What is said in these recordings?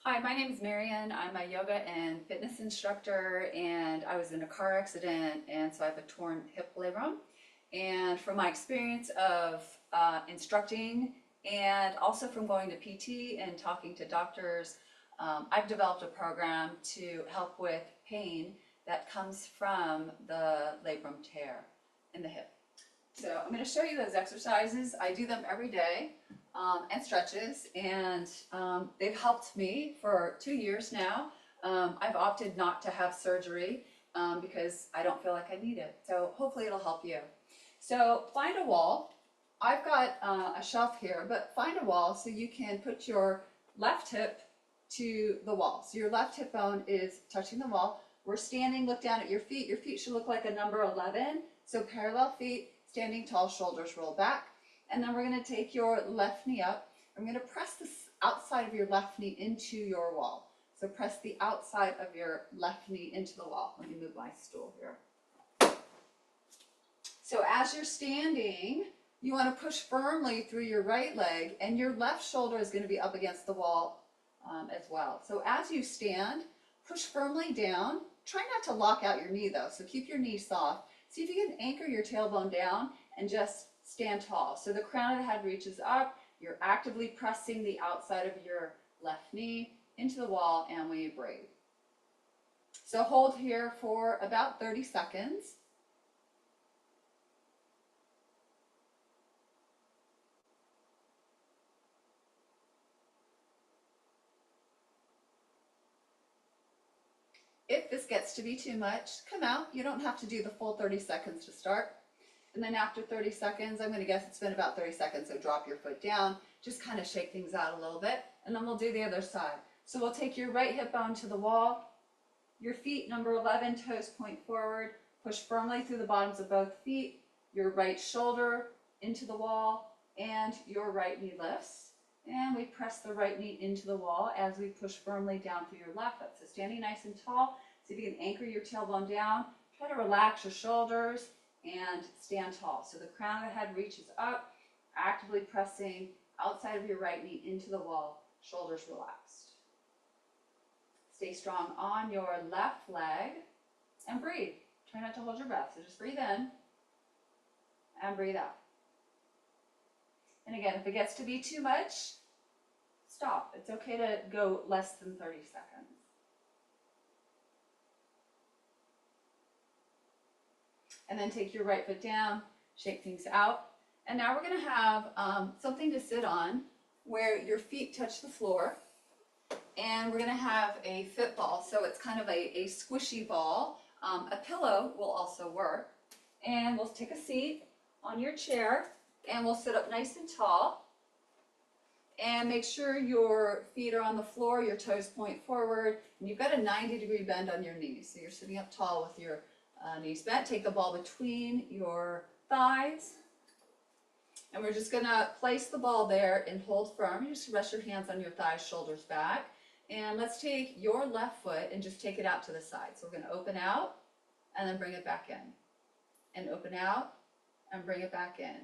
Hi, my name is Marian. I'm a yoga and fitness instructor, and I was in a car accident, and so I have a torn hip labrum. And from my experience of instructing and also from going to PT and talking to doctors, I've developed a program to help with pain that comes from the labrum tear in the hip. So I'm going to show you those exercises. I do them every day and stretches, and they've helped me for 2 years now. I've opted not to have surgery because I don't feel like I need it. So hopefully it'll help you. So find a wall. I've got a shelf here, but find a wall so you can put your left hip to the wall. So your left hip bone is touching the wall. We're standing, look down at your feet. Your feet should look like a number 11. So parallel feet, standing tall, shoulders roll back. And then we're going to take your left knee up. I'm going to press the outside of your left knee into your wall. So press the outside of your left knee into the wall. Let me move my stool here. So as you're standing, you want to push firmly through your right leg, and your left shoulder is going to be up against the wall as well. So as you stand, push firmly down. Try not to lock out your knee though, so keep your knee soft. See if you can anchor your tailbone down and just stand tall. So the crown of the head reaches up. You're actively pressing the outside of your left knee into the wall, and we breathe. So hold here for about 30 seconds. If this gets to be too much, come out. You don't have to do the full 30 seconds to start. And then after 30 seconds, I'm going to guess it's been about 30 seconds, so drop your foot down, just kind of shake things out a little bit, and then we'll do the other side. So we'll take your right hip bone to the wall, your feet, number 11, toes point forward, push firmly through the bottoms of both feet, your right shoulder into the wall, and your right knee lifts. And we press the right knee into the wall as we push firmly down through your left foot. So standing nice and tall, see if you can anchor your tailbone down, try to relax your shoulders, and stand tall. So the crown of the head reaches up, actively pressing outside of your right knee into the wall, shoulders relaxed. Stay strong on your left leg and breathe. Try not to hold your breath. So just breathe in and breathe out. And again, if it gets to be too much, stop. It's okay to go less than 30 seconds. And then take your right foot down, shake things out. And now we're going to have something to sit on where your feet touch the floor. And we're going to have a fit ball. So it's kind of a squishy ball. A pillow will also work. And we'll take a seat on your chair, and we'll sit up nice and tall. And make sure your feet are on the floor, your toes point forward, and you've got a 90-degree bend on your knees. So you're sitting up tall with your knees bent. Take the ball between your thighs. And we're just going to place the ball there and hold firm. You just rest your hands on your thighs, shoulders back. And let's take your left foot and just take it out to the side. So we're going to open out and then bring it back in. And open out and bring it back in.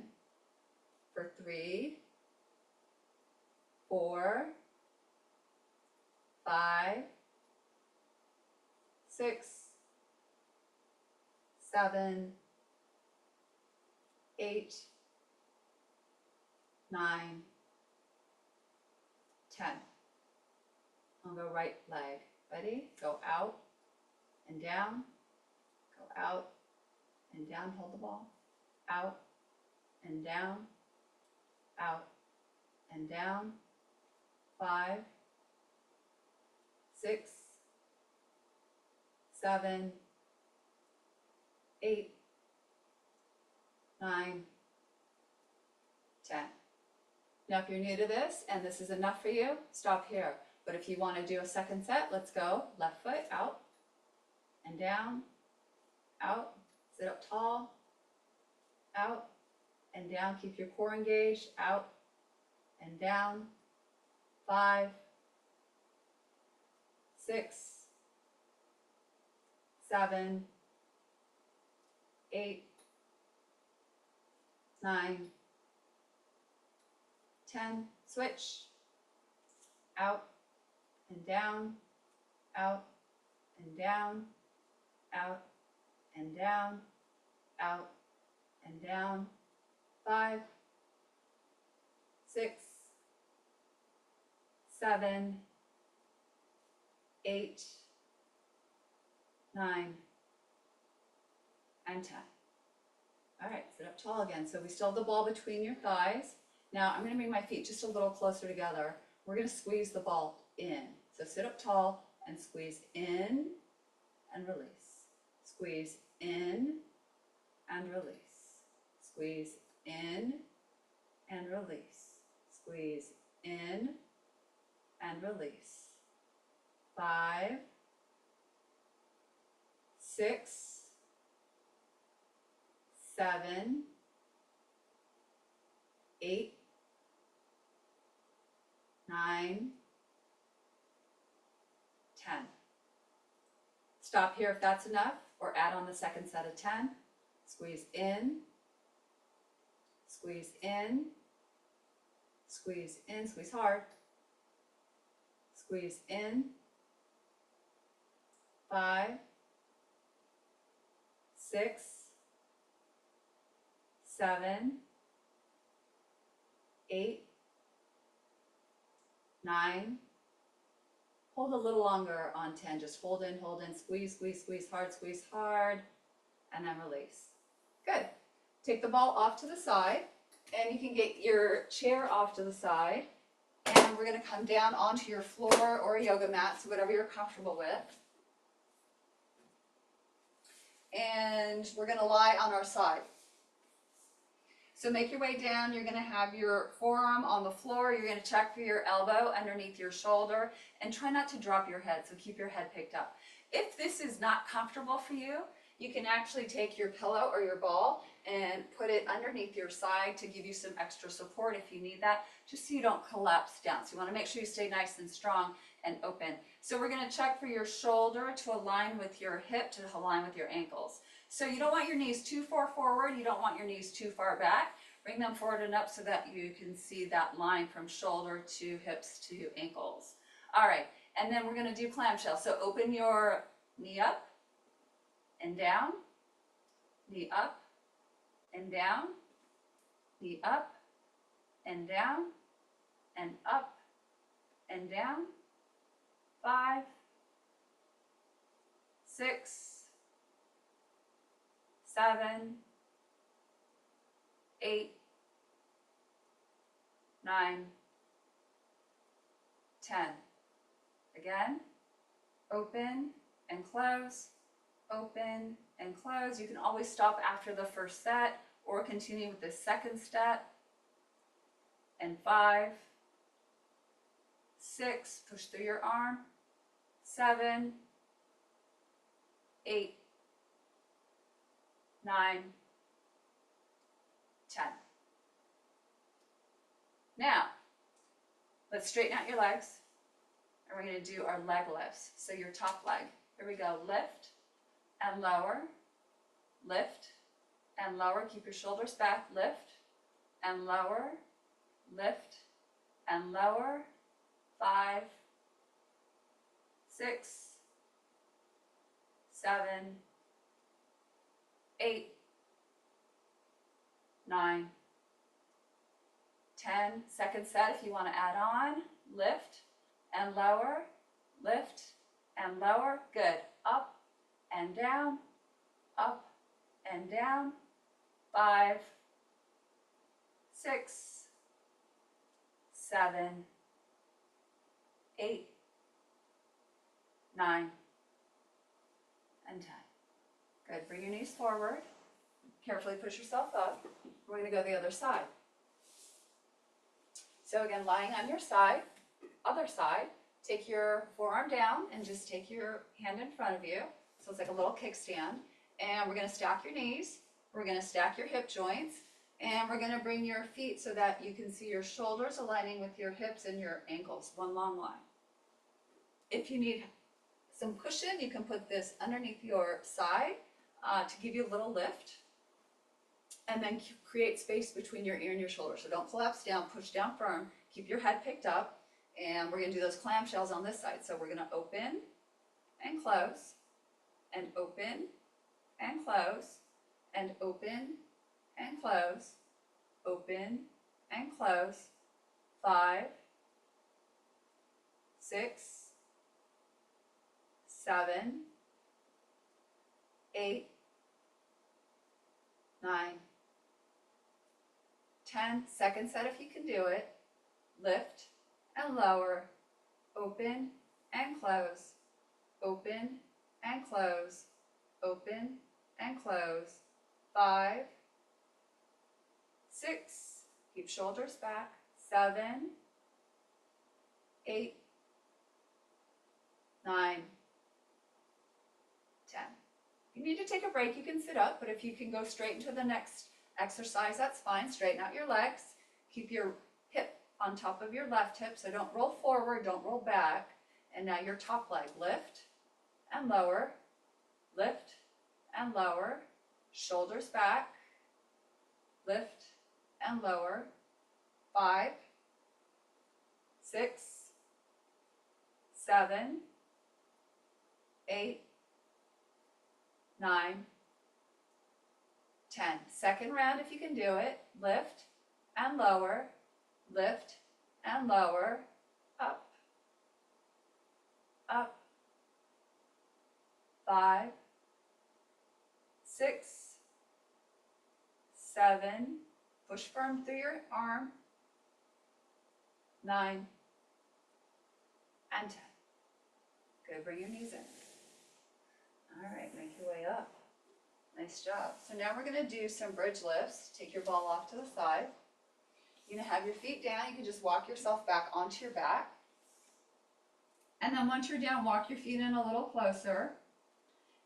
For 3, 4, 5, 6, 7, 8, 9, 10. I'll go right leg. Ready? Go out and down. Go out and down. Hold the ball. Out and down. Out and down. 5, 6, 7, 8, 9, 10. Now if you're new to this and this is enough for you, stop here. But if you want to do a second set, let's go. Left foot out and down, out, sit up tall, out and down. Keep your core engaged, out and down. 5, 6, 7, 8, 9, 10. Switch, out and down, out, and down, out, and down, out, and down. 5, 6, 7, 8, 9, and 10. All right, sit up tall again. So we still have the ball between your thighs. Now I'm going to bring my feet just a little closer together. We're going to squeeze the ball in. So sit up tall and squeeze in and release. Squeeze in and release. Squeeze in and release. Squeeze in and release. 5, 6, 7, 8, 9, 10. Stop here if that's enough, or add on the second set of 10. Squeeze in, squeeze in, squeeze in, squeeze hard, squeeze in. 5, 6, 7, 8, 9. Hold a little longer on 10. Just hold in, squeeze, squeeze, squeeze hard, and then release. Good. Take the ball off to the side, and you can get your chair off to the side, and we're going to come down onto your floor or a yoga mat, so whatever you're comfortable with. And we're going to lie on our side. So make your way down. You're going to have your forearm on the floor. You're going to check for your elbow underneath your shoulder, and try not to drop your head, so keep your head picked up. If this is not comfortable for you, you can actually take your pillow or your ball and put it underneath your side to give you some extra support if you need that, just so you don't collapse down. So you want to make sure you stay nice and strong and open. So we're going to check for your shoulder to align with your hip, to align with your ankles. So you don't want your knees too far forward, you don't want your knees too far back. Bring them forward and up so that you can see that line from shoulder to hips to ankles. All right, and then we're going to do clamshell. So open your knee up and down, knee up and down, knee up and down, and up and down. 5, 6, 7, 8, 9, 10. Again, open and close, open and close. You can always stop after the first set or continue with the second step. And 5, 6, push through your arm, 7, 8, 9, 10. Now, let's straighten out your legs, and we're going to do our leg lifts. So your top leg, here we go, lift and lower, lift and lower, keep your shoulders back, lift and lower, lift and lower. 5, 6, 7, 8, 9, 10. Second set if you want to add on. Lift and lower, lift and lower. Good. Up and down, up and down. 5, 6, 7, 8, 9, and 10. Good. Bring your knees forward. Carefully push yourself up. We're going to go the other side. So again, lying on your side, other side, take your forearm down and just take your hand in front of you. So it's like a little kickstand. And we're going to stack your knees. We're going to stack your hip joints. And we're going to bring your feet so that you can see your shoulders aligning with your hips and your ankles, one long line. If you need some cushion, you can put this underneath your side to give you a little lift. And then create space between your ear and your shoulder. So don't collapse down, push down firm, keep your head picked up, And we're gonna do those clamshells on this side. So we're gonna open and close, and open and close, and open and close, open and close. 5, 6, 7, 8, 9, 10. Second set if you can do it. Lift and lower, open and close, open and close, open and close. 5, 6, keep shoulders back. 7, 8, 9, 10. If you need to take a break, you can sit up, but if you can go straight into the next exercise, that's fine. Straighten out your legs. Keep your hip on top of your left hip, so don't roll forward, don't roll back. And now your top leg, lift and lower, lift and lower, shoulders back, lift and lower. 5, 6, 7, 8, 9, 10. Second round if you can do it. Lift and lower, lift and lower, up, up. 5, 6, 7, push firm through your arm. 9 and 10. Good, bring your knees in. All right, make your way up. Nice job. So now we're gonna do some bridge lifts. Take your ball off to the side. You're gonna have your feet down. You can just walk yourself back onto your back. And then once you're down, walk your feet in a little closer.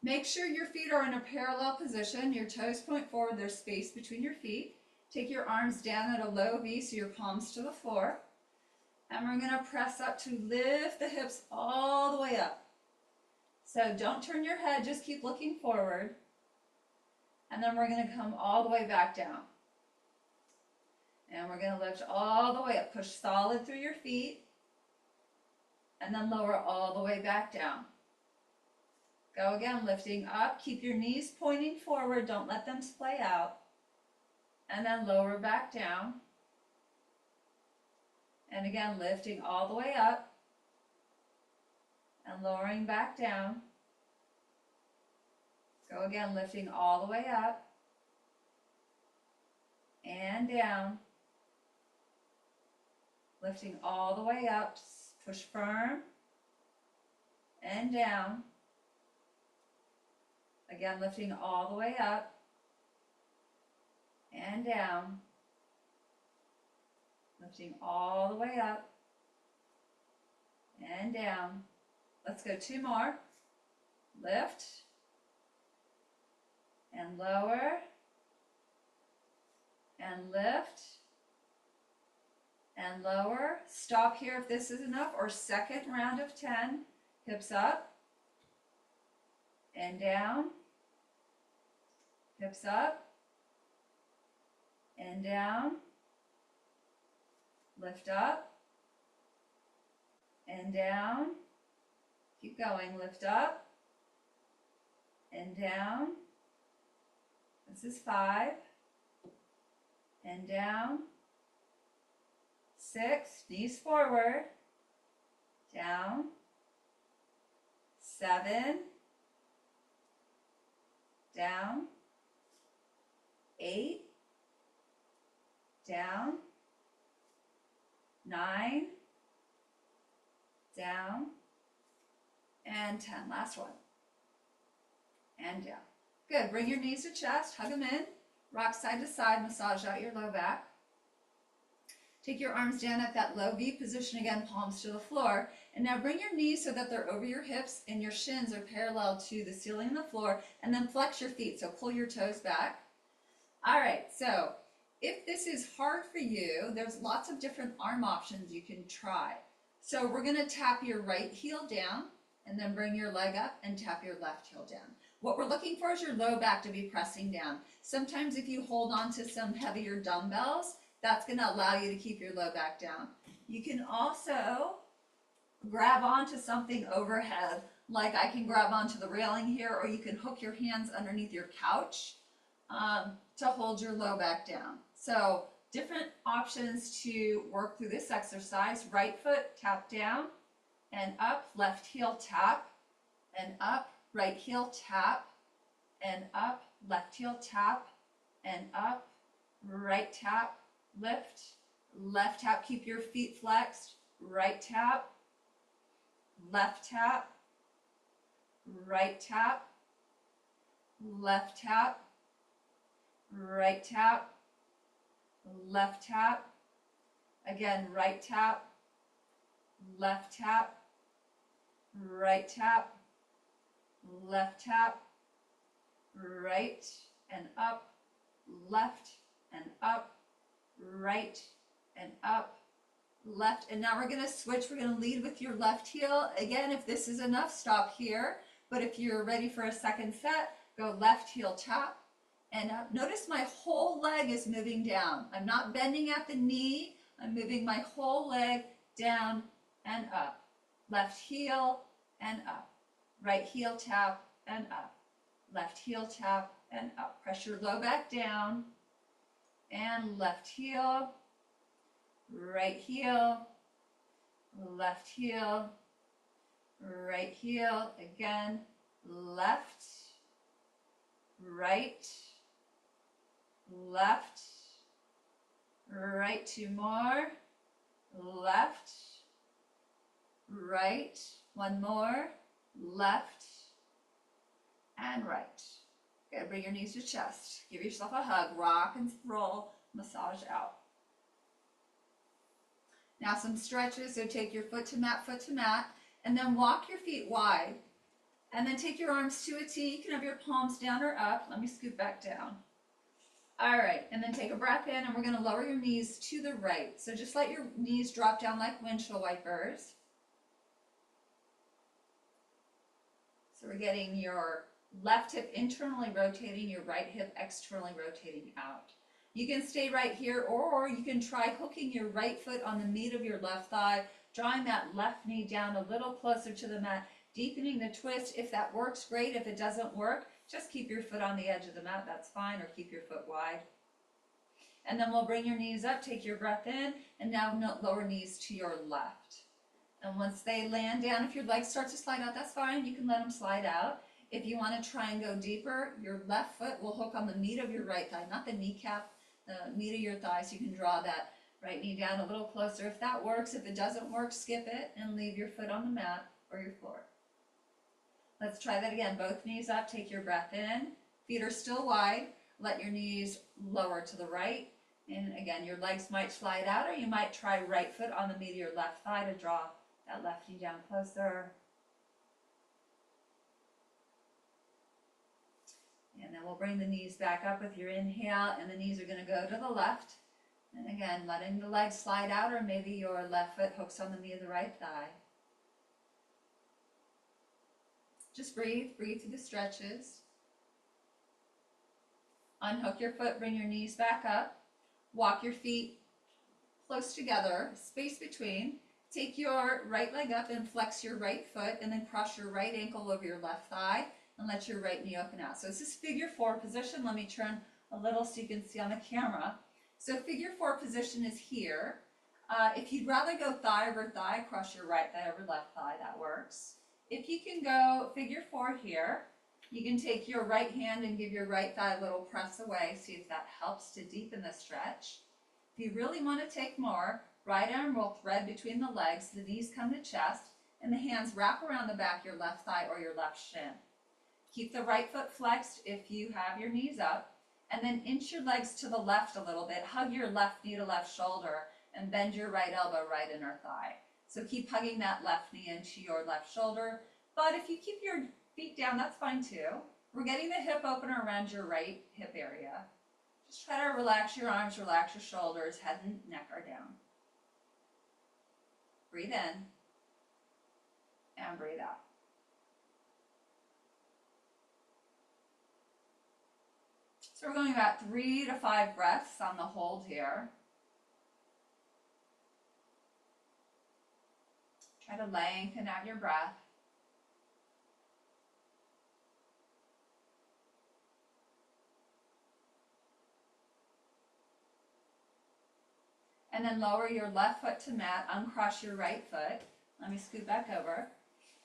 Make sure your feet are in a parallel position. Your toes point forward, there's space between your feet. Take your arms down at a low V so your palms to the floor. And we're gonna press up to lift the hips all the way up. So don't turn your head, just keep looking forward. And then we're gonna come all the way back down. And we're gonna lift all the way up. Push solid through your feet. And then lower all the way back down. Go again, lifting up. Keep your knees pointing forward. Don't let them splay out. And then lower back down. And again, lifting all the way up. And lowering back down. Go again, lifting all the way up. And down. Lifting all the way up. Push firm. And down. Again, lifting all the way up and down. Lifting all the way up and down. Let's go 2 more. Lift and lower and lift and lower. Stop here if this is enough, or second round of 10. Hips up and down. Hips up and down. Lift up and down. Keep going. Lift up and down. This is 5 and down. 6, knees forward, down. 7, down. 8, down. 9, down. And 10. Last one. And down. Good. Bring your knees to chest. Hug them in. Rock side to side. Massage out your low back. Take your arms down at that low V position again, palms to the floor. And now bring your knees so that they're over your hips and your shins are parallel to the ceiling and the floor. And then flex your feet. So pull your toes back. All right. So if this is hard for you, there's lots of different arm options you can try. So we're going to tap your right heel down and then bring your leg up and tap your left heel down. What we're looking for is your low back to be pressing down. Sometimes if you hold on to some heavier dumbbells, that's going to allow you to keep your low back down. You can also grab onto something overhead, like I can grab onto the railing here, or you can hook your hands underneath your couch to hold your low back down. So different options to work through this exercise. Right foot tap down and up, left heel tap and up, right heel tap and up, left heel tap and up, right tap, lift, left tap, keep your feet flexed, right tap, left tap, right tap, left tap, right tap, left tap, again, right tap, left tap, right tap, left tap, right and up, left and up, right and up, left. And now we're going to switch. We're going to lead with your left heel. Again, if this is enough, stop here. But if you're ready for a second set, go left heel tap and up. Notice my whole leg is moving down. I'm not bending at the knee. I'm moving my whole leg down and up. Left heel and up. Right heel tap and up. Left heel tap and up. Press your low back down and left heel, right heel, left heel, right heel, again, left, right, left, right, two more, left, right, one more, left, and right. Good, bring your knees to chest. Give yourself a hug, rock and roll, massage out. Now some stretches, so take your foot to mat, and then walk your feet wide. And then take your arms to a T. You can have your palms down or up. Let me scoot back down. All right, and then take a breath in, and we're gonna lower your knees to the right. So just let your knees drop down like windshield wipers. So we're getting your left hip internally rotating, your right hip externally rotating out. You can stay right here, or you can try hooking your right foot on the meat of your left thigh, drawing that left knee down a little closer to the mat, deepening the twist. If that works, great. If it doesn't work, just keep your foot on the edge of the mat, that's fine, or keep your foot wide. And then we'll bring your knees up, take your breath in, and now lower knees to your left. And once they land down, if your legs start to slide out, that's fine. You can let them slide out. If you want to try and go deeper, your left foot will hook on the meat of your right thigh, not the kneecap, the meat of your thigh, so you can draw that right knee down a little closer. If that works, if it doesn't work, skip it and leave your foot on the mat or your floor. Let's try that again. Both knees up, take your breath in. Feet are still wide. Let your knees lower to the right. And again, your legs might slide out, or you might try right foot on the meat of your left thigh to draw that left knee down closer. And then we'll bring the knees back up with your inhale, and the knees are going to go to the left. And again, letting the legs slide out, or maybe your left foot hooks on the knee of the right thigh. Just breathe through the stretches. Unhook your foot, bring your knees back up. Walk your feet close together, space between. Take your right leg up and flex your right foot, and then cross your right ankle over your left thigh and let your right knee open out. So this is figure four position. Let me turn a little so you can see on the camera. So figure four position is here. If you'd rather go thigh over thigh, cross your right thigh over left thigh, that works. If you can go figure four here, you can take your right hand and give your right thigh a little press away. See if that helps to deepen the stretch. If you really want to take more, right arm will thread between the legs, the knees come to chest, and the hands wrap around the back of your left thigh or your left shin. Keep the right foot flexed if you have your knees up, and then inch your legs to the left a little bit. Hug your left knee to left shoulder, and bend your right elbow, right inner thigh. So keep hugging that left knee into your left shoulder, but if you keep your feet down, that's fine too. We're getting the hip opener around your right hip area. Just try to relax your arms, relax your shoulders, head and neck are down. Breathe in and breathe out. So we're going about 3 to 5 breaths on the hold here. Try Try to lengthen out your breath. And then lower your left foot to mat, uncross your right foot. Let me scoot back over.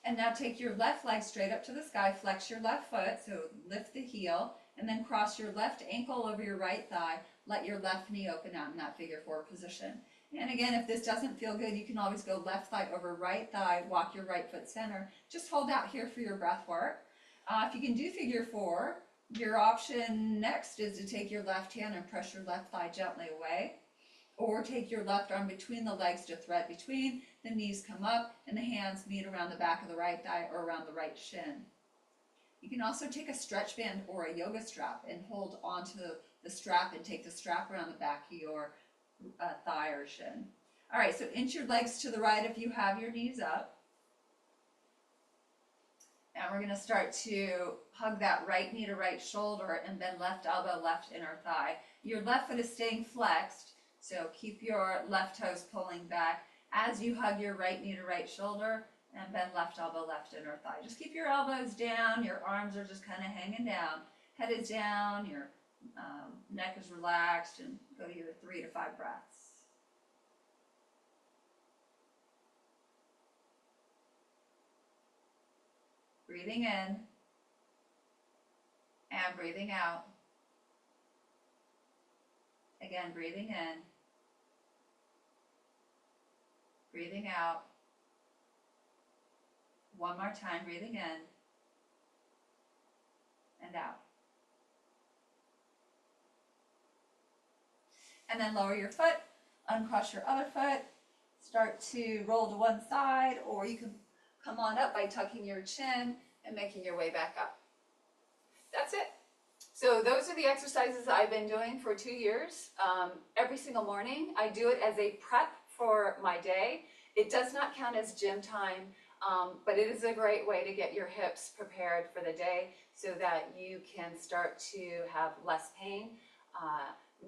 And now take your left leg straight up to the sky, flex your left foot, so lift the heel, and then cross your left ankle over your right thigh. Let your left knee open out in that figure four position. And again, if this doesn't feel good, you can always go left thigh over right thigh, walk your right foot center. Just hold out here for your breath work. If you can do figure four, your option next is to take your left hand and press your left thigh gently away. Or take your left arm between the legs to thread between, the knees come up, and the hands meet around the back of the right thigh or around the right shin. You can also take a stretch band or a yoga strap and hold onto the strap and take the strap around the back of your thigh or shin. All right, so inch your legs to the right if you have your knees up. And we're going to start to hug that right knee to right shoulder and bend left elbow, left inner thigh. Your left foot is staying flexed, so keep your left toes pulling back as you hug your right knee to right shoulder and bend left elbow, left inner thigh. Just keep your elbows down, your arms are just kind of hanging down. Head is down, your neck is relaxed, and go to your 3 to 5 breaths. Breathing in and breathing out. Again, breathing in, breathing out. One more time, breathing in and out. And then lower your foot, uncross your other foot, start to roll to one side, or you can come on up by tucking your chin and making your way back up. That's it. So those are the exercises I've been doing for 2 years. Every single morning, I do it as a prep for my day. It does not count as gym time, but it is a great way to get your hips prepared for the day so that you can start to have less pain,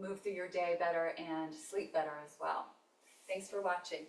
move through your day better, and sleep better as well. Thanks for watching.